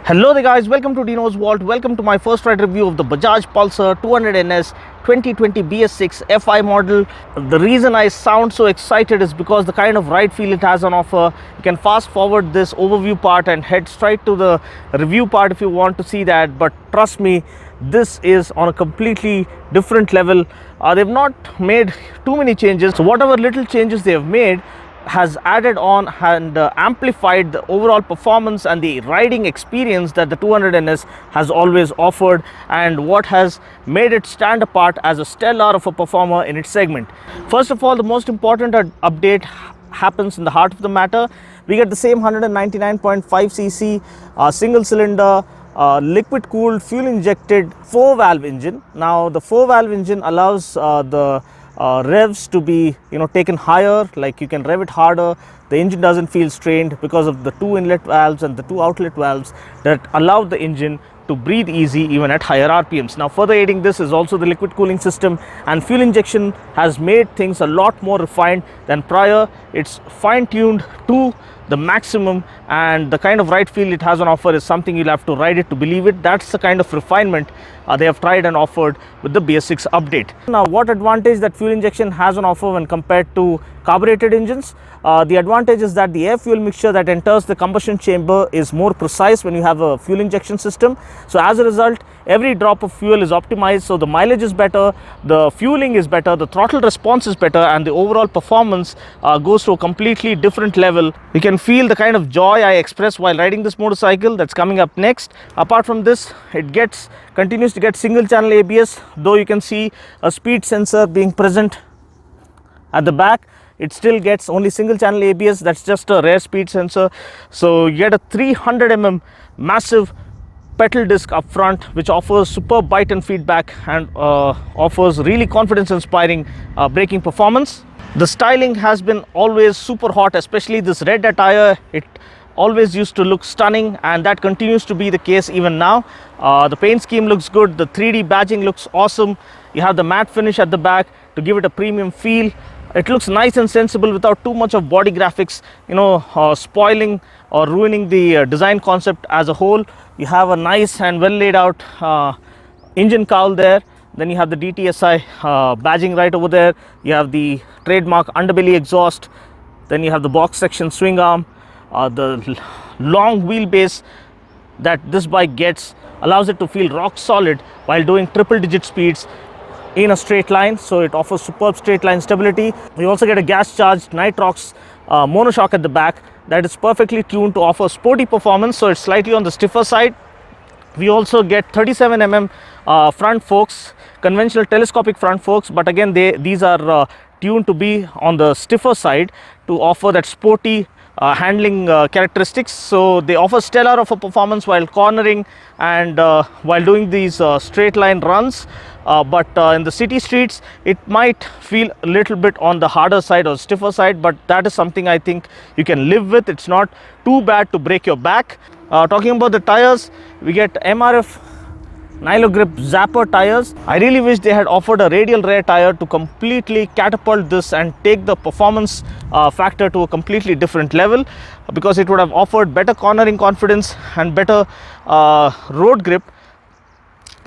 Hello there guys, welcome to Dinos Vault. Welcome to my first ride review of the Bajaj Pulsar 200NS 2020 BS6 FI model. The reason I sound so excited is because the kind of ride feel it has on offer. You can fast forward this overview part and head straight to the review part if you want to see that, but trust me, this is on a completely different level. They've not made too many changes, so whatever little changes they have made has added on and amplified the overall performance and the riding experience that the 200NS has always offered, and what has made it stand apart as a stellar of a performer in its segment. First of all, the most important update happens in the heart of the matter. We get the same 199.5cc single cylinder liquid cooled fuel injected 4-valve engine. Now the 4-valve engine allows the revs to be taken higher, like you can rev it harder. The engine doesn't feel strained because of the 2 inlet valves and the 2 outlet valves that allow the engine to breathe easy even at higher RPMs. Now further aiding this is also the liquid cooling system, and fuel injection has made things a lot more refined than prior. It's fine-tuned to the maximum, and the kind of ride feel it has on offer is something you'll have to ride it to believe it. That's the kind of refinement they have tried and offered with the BS6 update. Now what advantage that fuel injection has on offer when compared to carbureted engines? The advantage is that the air fuel mixture that enters the combustion chamber is more precise when you have a fuel injection system. So as a result, every drop of fuel is optimized, so the mileage is better, the fueling is better, the throttle response is better, and the overall performance goes to a completely different level. You can feel the kind of joy I express while riding this motorcycle. That's coming up next. Apart from this, it continues to get single channel ABS, though you can see a speed sensor being present at the back. It still gets only single channel ABS. That's just a rare speed sensor. So you get a 300mm massive pedal disc up front, which offers superb bite and feedback and offers really confidence inspiring braking performance. The styling has been always super hot, especially this red attire. It always used to look stunning, and that continues to be the case even now. The paint scheme looks good, the 3D badging looks awesome. You have the matte finish at the back to give it a premium feel. It looks nice and sensible without too much of body graphics spoiling or ruining the design concept as a whole. You have a nice and well laid out engine cowl there. Then you have the DTSI badging right over there. You have the trademark underbelly exhaust. Then you have the box section swing arm. The long wheelbase that this bike gets allows it to feel rock solid while doing triple digit speeds in a straight line, so it offers superb straight line stability. You also get a gas charged Nitrox monoshock at the back that is perfectly tuned to offer sporty performance, so it's slightly on the stiffer side. We also get 37mm front forks, conventional telescopic front forks, but again these are tuned to be on the stiffer side to offer that sporty handling characteristics. So they offer stellar of a performance while cornering and while doing these straight line runs, but in the city streets it might feel a little bit on the harder side or stiffer side, but that is something I think you can live with. It's not too bad to break your back. Talking about the tires, we get MRF Nilo Grip Zapper tires. I really wish they had offered a radial rear tire to completely catapult this and take the performance factor to a completely different level, because it would have offered better cornering confidence and better road grip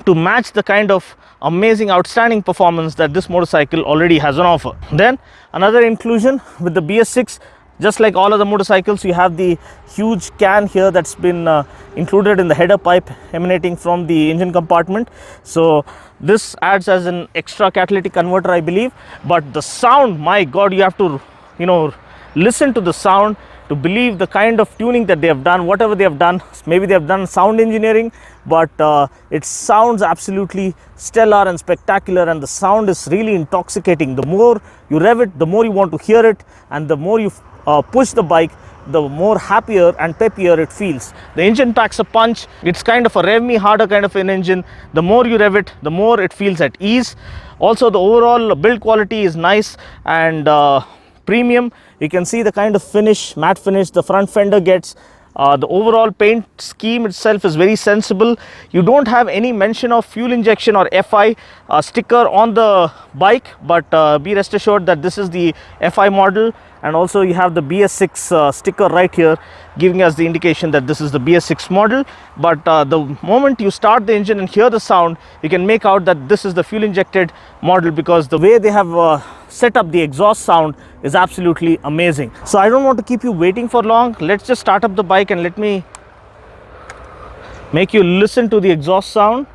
to match the kind of amazing outstanding performance that this motorcycle already has on offer. Then another inclusion with the BS6, just like all other motorcycles, you have the huge can here that's been included in the header pipe emanating from the engine compartment. So this adds as an extra catalytic converter, I believe. But the sound, my god, you have to listen to the sound to believe the kind of tuning that they have done. Whatever they have done, maybe they have done sound engineering, but it sounds absolutely stellar and spectacular, and the sound is really intoxicating. The more you rev it, the more you want to hear it, and the more you push the bike, the more happier and peppier it feels. The engine packs a punch. It's kind of a rev me harder kind of an engine. The more you rev it, the more it feels at ease. Also, the overall build quality is nice and premium. You can see the kind of finish, matte finish the front fender gets. The overall paint scheme itself is very sensible. You don't have any mention of fuel injection or FI sticker on the bike, but be rest assured that this is the FI model, and also you have the BS6 sticker right here giving us the indication that this is the BS6 model. But the moment you start the engine and hear the sound, you can make out that this is the fuel injected model, because the way they have set up the exhaust sound is absolutely amazing. So I don't want to keep you waiting for long. Let's just start up the bike and let me make you listen to the exhaust sound.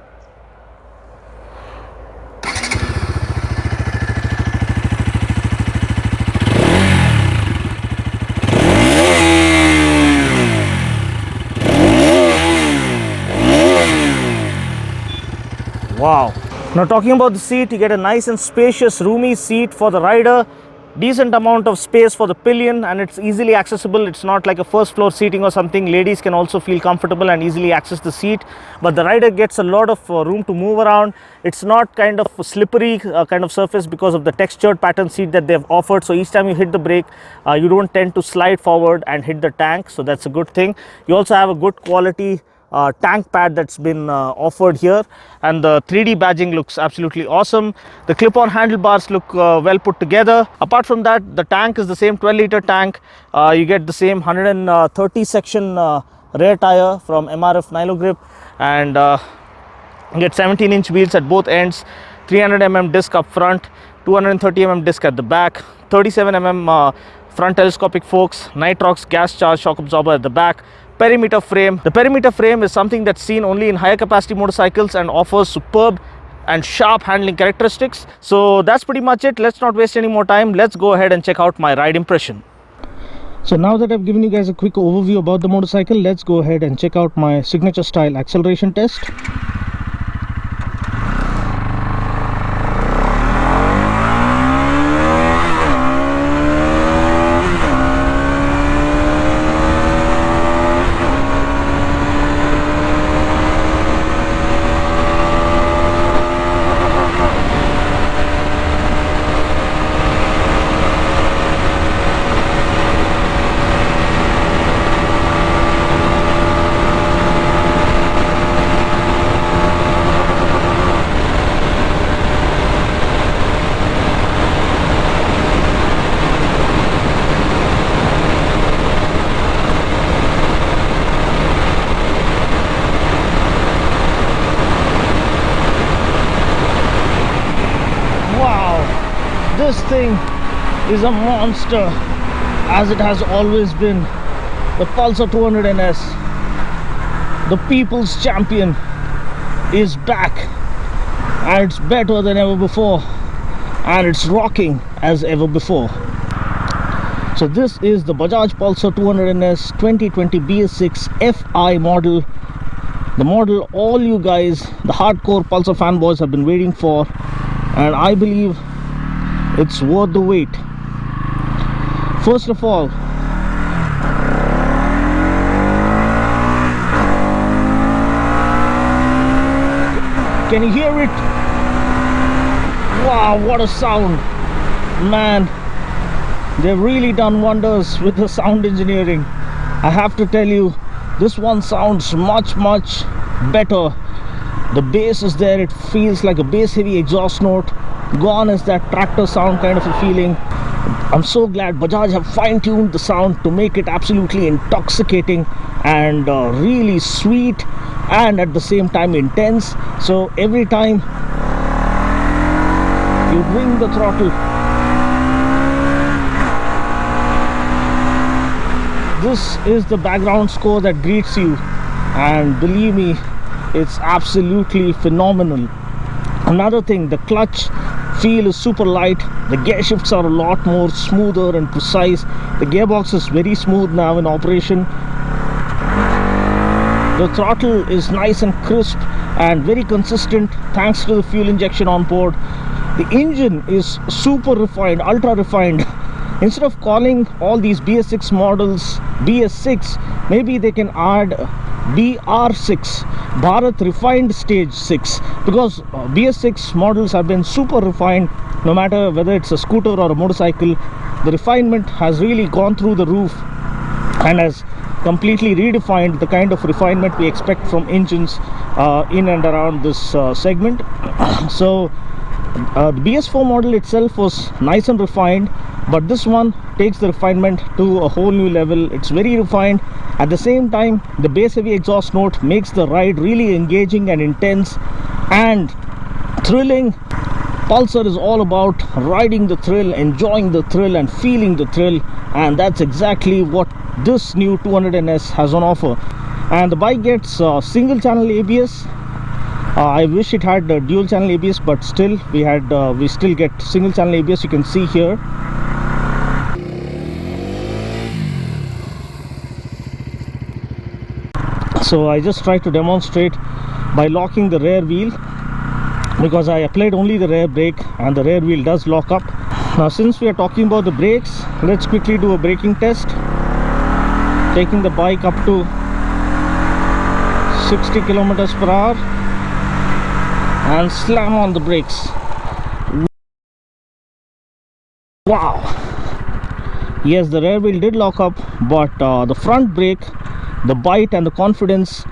Wow. Now talking about the seat, you get a nice and spacious roomy seat for the rider, decent amount of space for the pillion, and it's easily accessible. It's not like a first floor seating or something. Ladies can also feel comfortable and easily access the seat, but the rider gets a lot of room to move around. It's not kind of a slippery kind of surface because of the textured pattern seat that they've offered. So each time you hit the brake, you don't tend to slide forward and hit the tank, so that's a good thing. You also have a good quality tank pad that's been offered here, and the 3D badging looks absolutely awesome. The clip-on handlebars look well put together. Apart from that, the tank is the same 12-liter tank. You get the same 130 section rear tire from MRF Nilo Grip, and you get 17-inch wheels at both ends, 300mm disc up front, 230mm disc at the back, 37mm front telescopic forks, Nitrox gas charged shock absorber at the back, perimeter frame. The perimeter frame is something that's seen only in higher capacity motorcycles and offers superb and sharp handling characteristics. So that's pretty much it. Let's not waste any more time. Let's go ahead and check out my ride impression. So now that I've given you guys a quick overview about the motorcycle, let's go ahead and check out my signature style acceleration test. This thing is a monster, as it has always been. The Pulsar 200NS, the people's champion, is back, and it's better than ever before, and it's rocking as ever before. So this is the Bajaj Pulsar 200NS 2020 BS6 FI model, the model all you guys, the hardcore Pulsar fanboys, have been waiting for, and I believe it's worth the wait. First of all, can you hear it? Wow, what a sound, man. They've really done wonders with the sound engineering. I have to tell you, this one sounds much better. The bass is there. It feels like a bass heavy exhaust note. Gone is that tractor sound kind of a feeling. I'm so glad Bajaj have fine-tuned the sound to make it absolutely intoxicating and really sweet, and at the same time intense. So every time you ring the throttle, this is the background score that greets you, and believe me, it's absolutely phenomenal. Another thing, the clutch feel is super light. The gear shifts are a lot more smoother and precise. The gearbox is very smooth now in operation. The throttle is nice and crisp and very consistent thanks to the fuel injection on board. The engine is super refined, ultra refined. Instead of calling all these BS6 models BS6, maybe they can add BR6, Bharat Refined Stage 6, because BS6 models have been super refined. No matter whether it's a scooter or a motorcycle, the refinement has really gone through the roof and has completely redefined the kind of refinement we expect from engines in and around this segment. So the BS4 model itself was nice and refined, but this one takes the refinement to a whole new level. It's very refined. At the same time, the bass heavy exhaust note makes the ride really engaging and intense and thrilling. Pulsar is all about riding the thrill, enjoying the thrill and feeling the thrill, and that's exactly what this new 200NS has on offer. And the bike gets single channel ABS. I wish it had dual channel ABS, but still we still get single channel ABS. You can see here. So I just try to demonstrate by locking the rear wheel, because I applied only the rear brake and the rear wheel does lock up. Now since we are talking about the brakes, let's quickly do a braking test. Taking the bike up to 60 kilometers per hour and slam on the brakes. Wow! Yes, the rear wheel did lock up, but the front brake, the bite and the confidence,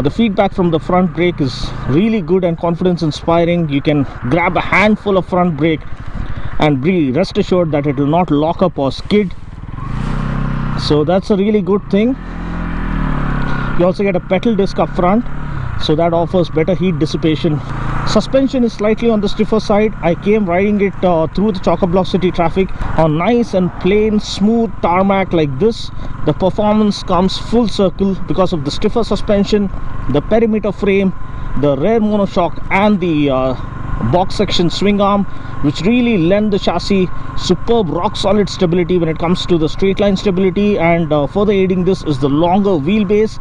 the feedback from the front brake is really good and confidence inspiring. You can grab a handful of front brake and be rest assured that it will not lock up or skid. So that's a really good thing. You also get a pedal disc up front, so that offers better heat dissipation. Suspension is slightly on the stiffer side. I came riding it through the chock-a-block city traffic on nice and plain smooth tarmac like this. The performance comes full circle because of the stiffer suspension, the perimeter frame, the rear monoshock and the box section swing arm, which really lend the chassis superb rock solid stability when it comes to the straight line stability. And further aiding this is the longer wheelbase.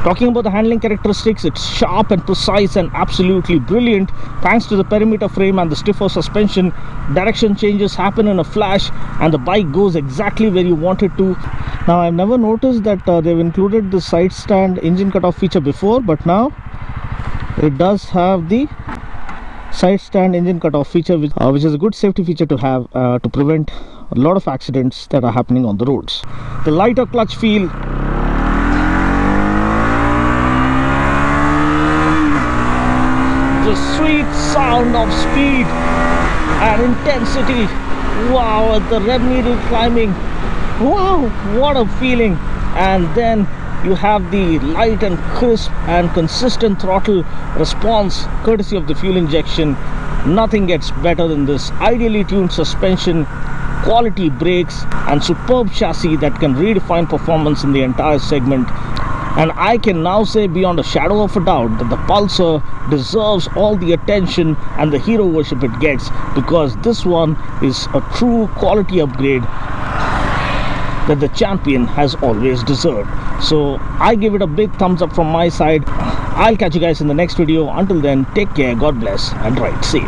Talking about the handling characteristics, it's sharp and precise and absolutely brilliant. Thanks to the perimeter frame and the stiffer suspension, direction changes happen in a flash and the bike goes exactly where you want it to. Now I've never noticed that they've included the side stand engine cutoff feature before, but now it does have the side stand engine cutoff feature, which is a good safety feature to have to prevent a lot of accidents that are happening on the roads. The lighter clutch feel, the sweet sound of speed and intensity. Wow, at the rev needle climbing. Wow, what a feeling. And then you have the light and crisp and consistent throttle response courtesy of the fuel injection. Nothing gets better than this. Ideally tuned suspension, quality brakes and superb chassis that can redefine performance in the entire segment. And I can now say beyond a shadow of a doubt that the Pulsar deserves all the attention and the hero worship it gets, because this one is a true quality upgrade that the champion has always deserved. So I give it a big thumbs up from my side. I'll catch you guys in the next video. Until then, take care, God bless and ride safe.